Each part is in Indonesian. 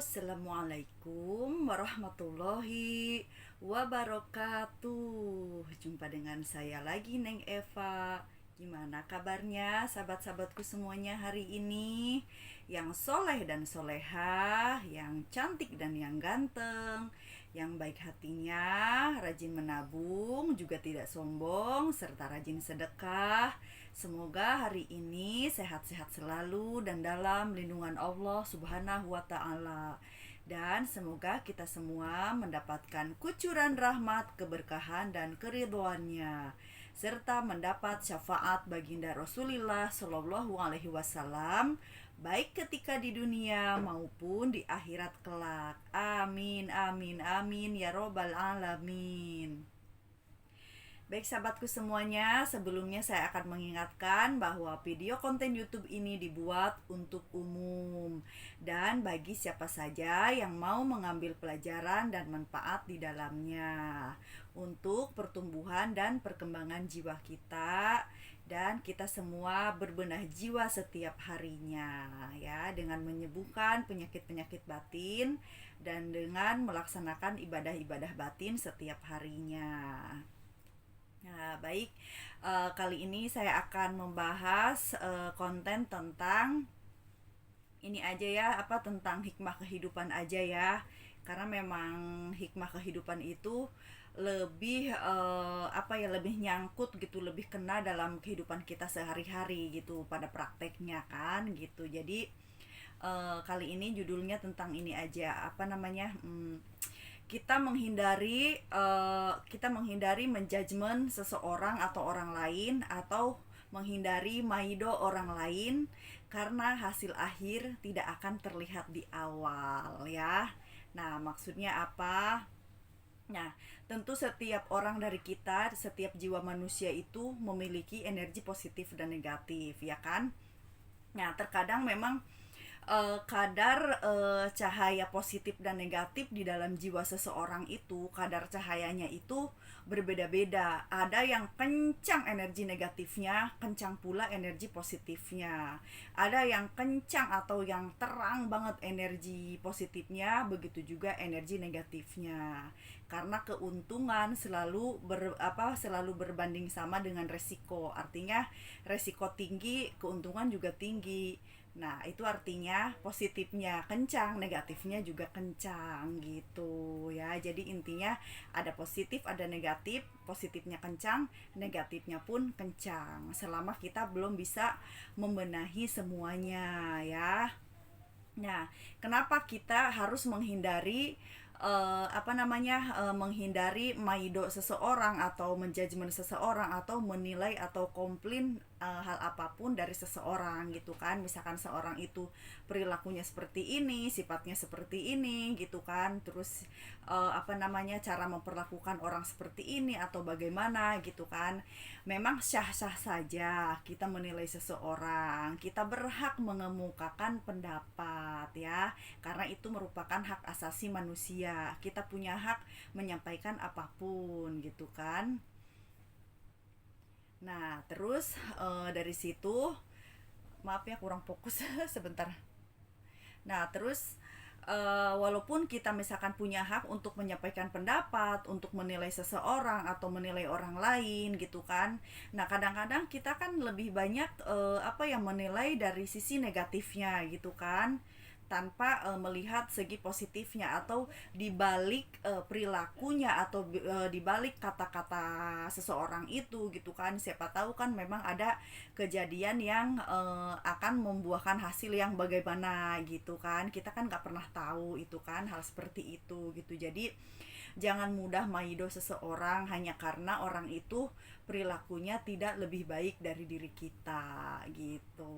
Assalamualaikum warahmatullahi wabarakatuh. Jumpa dengan saya lagi, Neng Eva. Gimana kabarnya sahabat-sahabatku semuanya hari ini? Yang soleh dan solehah, yang cantik dan yang ganteng, yang baik hatinya, rajin menabung, juga tidak sombong, serta rajin sedekah. Semoga hari ini sehat-sehat selalu dan dalam lindungan Allah Subhanahu wa Ta'ala. Dan semoga kita semua mendapatkan kucuran rahmat, keberkahan, dan keridhoannya, serta mendapat syafaat baginda Rasulullah Shallallahu Alaihi Wasallam, baik ketika di dunia maupun di akhirat kelak. Amin, amin, amin ya robbal alamin. Baik sahabatku semuanya, sebelumnya saya akan mengingatkan bahwa video konten YouTube ini dibuat untuk umum dan bagi siapa saja yang mau mengambil pelajaran dan manfaat di dalamnya untuk pertumbuhan dan perkembangan jiwa kita, dan kita semua berbenah jiwa setiap harinya ya, dengan menyembuhkan penyakit-penyakit batin dan dengan melaksanakan ibadah-ibadah batin setiap harinya. Nah, baik, kali ini saya akan membahas konten tentang ini aja ya, tentang hikmah kehidupan aja ya. Karena memang hikmah kehidupan itu lebih lebih nyangkut gitu, lebih kena dalam kehidupan kita sehari-hari gitu, pada prakteknya kan gitu. Jadi kali ini judulnya tentang ini aja, kita menghindari menjudgment seseorang atau orang lain, atau menghindari maido orang lain karena hasil akhir tidak akan terlihat di awal ya. Nah, maksudnya apa? Nah, tentu setiap orang dari kita, setiap jiwa manusia itu memiliki energi positif dan negatif, ya kan? Nah, terkadang memang kadar cahaya positif dan negatif di dalam jiwa seseorang itu, kadar cahayanya itu berbeda-beda. Ada yang kencang energi negatifnya, kencang pula energi positifnya. Ada yang kencang atau yang terang banget energi positifnya, begitu juga energi negatifnya. Karena keuntungan selalu berbanding sama dengan resiko. Artinya resiko tinggi, keuntungan juga tinggi. Nah, itu artinya positifnya kencang, negatifnya juga kencang gitu ya. Jadi intinya ada positif, ada negatif, positifnya kencang, negatifnya pun kencang. Selama kita belum bisa membenahi semuanya ya. Nah, kenapa kita harus menghindari menghindari maido seseorang atau menjudgment seseorang atau menilai atau komplain hal apapun dari seseorang gitu kan. Misalkan seorang itu perilakunya seperti ini, sifatnya seperti ini gitu kan. Terus cara memperlakukan orang seperti ini atau bagaimana gitu kan. Memang sah-sah saja kita menilai seseorang. Kita berhak mengemukakan pendapat ya, karena itu merupakan hak asasi manusia. Kita punya hak menyampaikan apapun gitu kan. Nah, terus dari situ, maaf ya kurang fokus sebentar. Nah, terus walaupun kita misalkan punya hak untuk menyampaikan pendapat, untuk menilai seseorang atau menilai orang lain gitu kan. Nah, kadang-kadang kita kan lebih banyak menilai dari sisi negatifnya gitu kan, tanpa melihat segi positifnya, atau dibalik perilakunya, atau dibalik kata-kata seseorang itu gitu kan. Siapa tahu kan memang ada kejadian yang akan membuahkan hasil yang bagaimana gitu kan. Kita kan nggak pernah tahu itu kan, hal seperti itu gitu. Jadi jangan mudah maido seseorang hanya karena orang itu perilakunya tidak lebih baik dari diri kita gitu.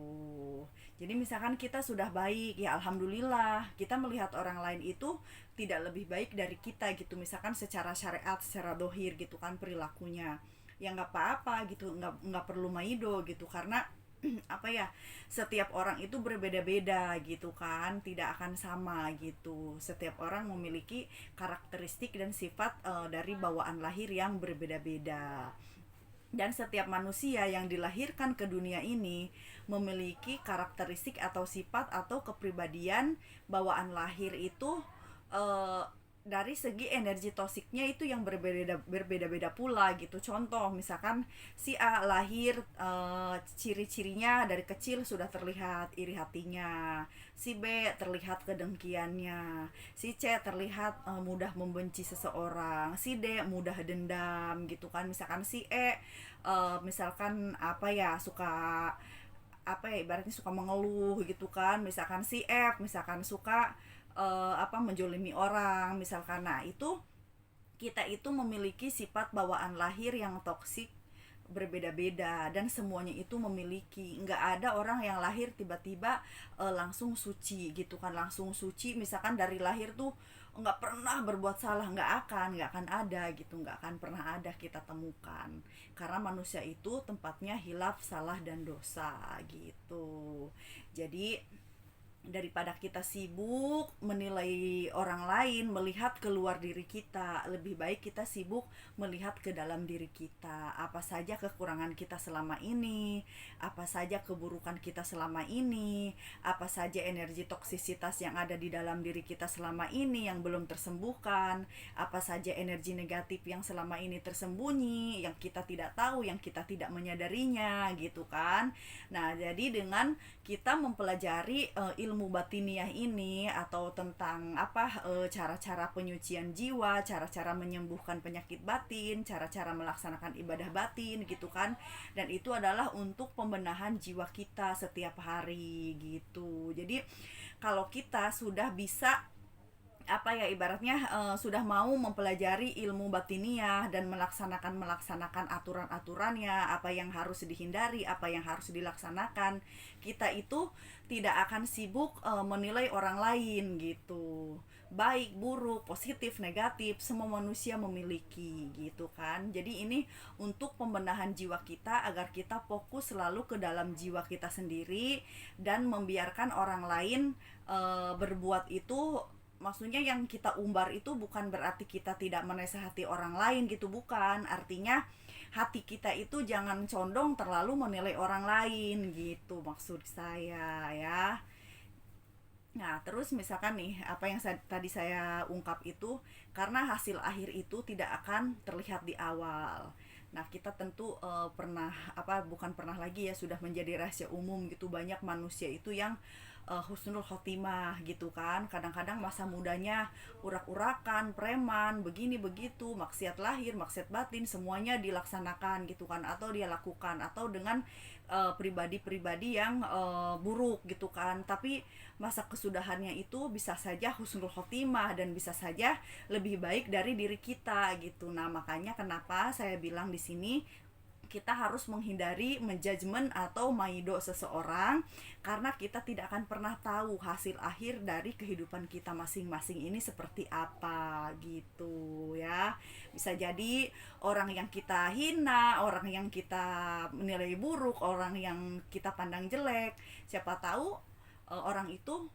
Jadi misalkan kita sudah baik, ya alhamdulillah, kita melihat orang lain itu tidak lebih baik dari kita gitu, misalkan secara syariat, secara dohir gitu kan perilakunya, ya nggak apa-apa gitu, nggak perlu maido gitu. Karena setiap orang itu berbeda-beda gitu kan, tidak akan sama gitu. Setiap orang memiliki karakteristik dan sifat dari bawaan lahir yang berbeda-beda. Dan setiap manusia yang dilahirkan ke dunia ini memiliki karakteristik atau sifat atau kepribadian bawaan lahir itu eh, dari segi energi tosiknya itu yang berbeda-beda pula gitu. Contoh misalkan si A lahir ciri-cirinya dari kecil sudah terlihat iri hatinya, si B terlihat kedengkiannya, si C terlihat mudah membenci seseorang, si D mudah dendam gitu kan. Misalkan si E misalkan apa ya, suka apa ya, ibaratnya suka mengeluh gitu kan. Misalkan si F misalkan suka menjolimi orang misalkan. Nah itu kita itu memiliki sifat bawaan lahir yang toksik berbeda-beda, dan semuanya itu memiliki, nggak ada orang yang lahir tiba-tiba langsung suci gitu kan, langsung suci misalkan dari lahir tuh nggak pernah berbuat salah, nggak akan ada gitu, nggak akan pernah ada kita temukan, karena manusia itu tempatnya hilaf, salah dan dosa gitu. Jadi daripada kita sibuk menilai orang lain, melihat keluar diri kita, lebih baik kita sibuk melihat ke dalam diri kita. Apa saja kekurangan kita selama ini, apa saja keburukan kita selama ini, apa saja energi toksisitas yang ada di dalam diri kita selama ini yang belum tersembuhkan, apa saja energi negatif yang selama ini tersembunyi, yang kita tidak tahu, yang kita tidak menyadarinya gitu kan. Nah, jadi dengan kita mempelajari ilmu batiniah ini, atau tentang cara-cara penyucian jiwa, cara-cara menyembuhkan penyakit batin, cara-cara melaksanakan ibadah batin gitu kan. Dan itu adalah untuk pembenahan jiwa kita setiap hari gitu. Jadi kalau kita sudah bisa ibaratnya sudah mau mempelajari ilmu batiniah dan melaksanakan aturan-aturannya, apa yang harus dihindari, apa yang harus dilaksanakan, kita itu tidak akan sibuk menilai orang lain gitu. Baik, buruk, positif, negatif, semua manusia memiliki gitu kan. Jadi ini untuk pembenahan jiwa kita, agar kita fokus selalu ke dalam jiwa kita sendiri dan membiarkan orang lain berbuat itu. Maksudnya yang kita umbar itu bukan berarti kita tidak menasehati orang lain gitu, bukan. Artinya hati kita itu jangan condong terlalu menilai orang lain gitu, maksud saya ya. Nah, terus misalkan nih, apa yang tadi saya ungkap itu, karena hasil akhir itu tidak akan terlihat di awal. Nah, kita tentu pernah bukan pernah lagi ya, sudah menjadi rahasia umum gitu, banyak manusia itu yang husnul khotimah gitu kan. Kadang-kadang masa mudanya urak-urakan, preman, begini begitu, maksiat lahir, maksiat batin, semuanya dilaksanakan gitu kan, atau dia lakukan, atau dengan pribadi-pribadi yang buruk gitu kan. Tapi masa kesudahannya itu bisa saja husnul khotimah, dan bisa saja lebih baik dari diri kita gitu. Nah, makanya kenapa saya bilang di sini kita harus menghindari menjudgment atau maido seseorang, karena kita tidak akan pernah tahu hasil akhir dari kehidupan kita masing-masing ini seperti apa gitu ya. Bisa jadi orang yang kita hina, orang yang kita menilai buruk, orang yang kita pandang jelek, siapa tahu orang itu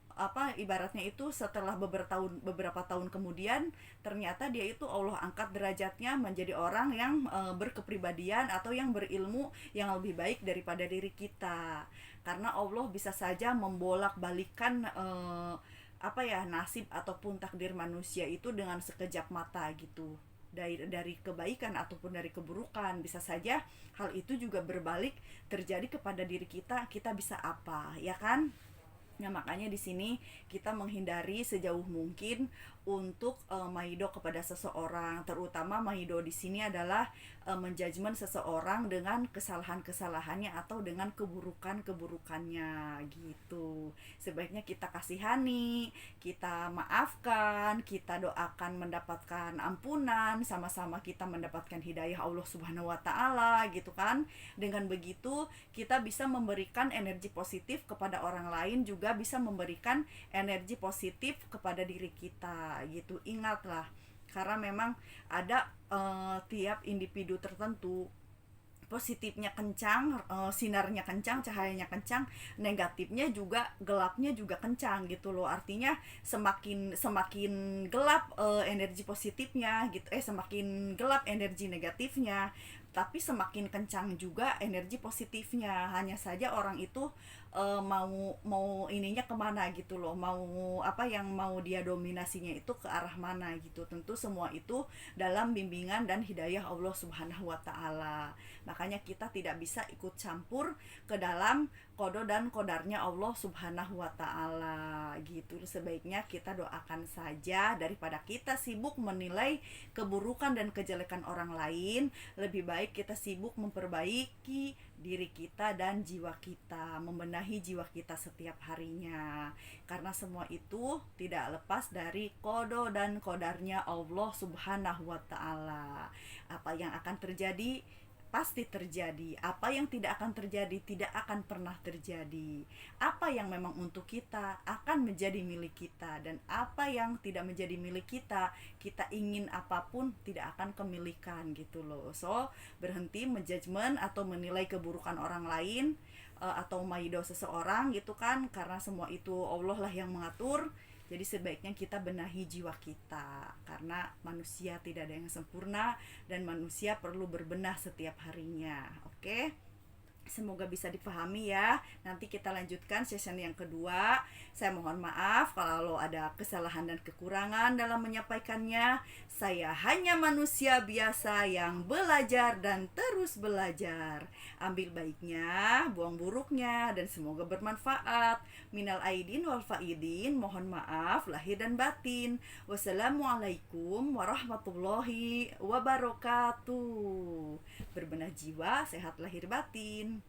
ibaratnya itu setelah beberapa tahun kemudian ternyata dia itu Allah angkat derajatnya menjadi orang yang berkepribadian atau yang berilmu yang lebih baik daripada diri kita, karena Allah bisa saja membolak-balikan nasib ataupun takdir manusia itu dengan sekejap mata gitu, dari kebaikan ataupun dari keburukan. Bisa saja hal itu juga berbalik terjadi kepada diri kita bisa apa ya kan. Nah, makanya di sini kita menghindari sejauh mungkin untuk maido kepada seseorang, terutama maido di sini adalah menjudgment seseorang dengan kesalahan-kesalahannya atau dengan keburukan-keburukannya gitu. Sebaiknya kita kasihani, kita maafkan, kita doakan mendapatkan ampunan, sama-sama kita mendapatkan hidayah Allah Subhanahu wa taala gitu kan. Dengan begitu kita bisa memberikan energi positif kepada orang lain, juga bisa memberikan energi positif kepada diri kita gitu. Ingatlah, karena memang ada tiap individu tertentu positifnya kencang, sinarnya kencang, cahayanya kencang, negatifnya juga, gelapnya juga kencang gitu loh. Artinya semakin gelap energi positifnya gitu, semakin gelap energi negatifnya. tapi semakin kencang juga energi positifnya. Hanya saja orang itu mau mau ininya kemana gitu loh, mau apa yang mau dia dominasinya itu ke arah mana gitu. Tentu semua itu dalam bimbingan dan hidayah Allah Subhanahu wa taala. Makanya kita tidak bisa ikut campur ke dalam kodo dan kodarnya Allah Subhanahu wa taala gitu. Sebaiknya kita doakan saja daripada kita sibuk menilai keburukan dan kejelekan orang lain. Lebih baik kita sibuk memperbaiki diri kita dan jiwa kita, membenahi jiwa kita setiap harinya. Karena semua itu tidak lepas dari kodo dan kodarnya Allah Subhanahu wa taala. Apa yang akan terjadi pasti terjadi. Apa yang tidak akan terjadi tidak akan pernah terjadi. Apa yang memang untuk kita akan menjadi milik kita, dan apa yang tidak menjadi milik kita, kita ingin apapun tidak akan kemilikan gitu loh. So, berhenti menjudgment atau menilai keburukan orang lain atau maido seseorang gitu kan, karena semua itu Allah lah yang mengatur. Jadi sebaiknya kita benahi jiwa kita, karena manusia tidak ada yang sempurna dan manusia perlu berbenah setiap harinya. Oke? Semoga bisa dipahami ya. Nanti kita lanjutkan session yang kedua. Saya mohon maaf kalau ada kesalahan dan kekurangan dalam menyampaikannya. Saya hanya manusia biasa yang belajar dan terus belajar. Ambil baiknya, buang buruknya, dan semoga bermanfaat. Minal aidin wal faidin, mohon maaf lahir dan batin. Wassalamualaikum warahmatullahi wabarakatuh. Berbenah jiwa, sehat lahir batin.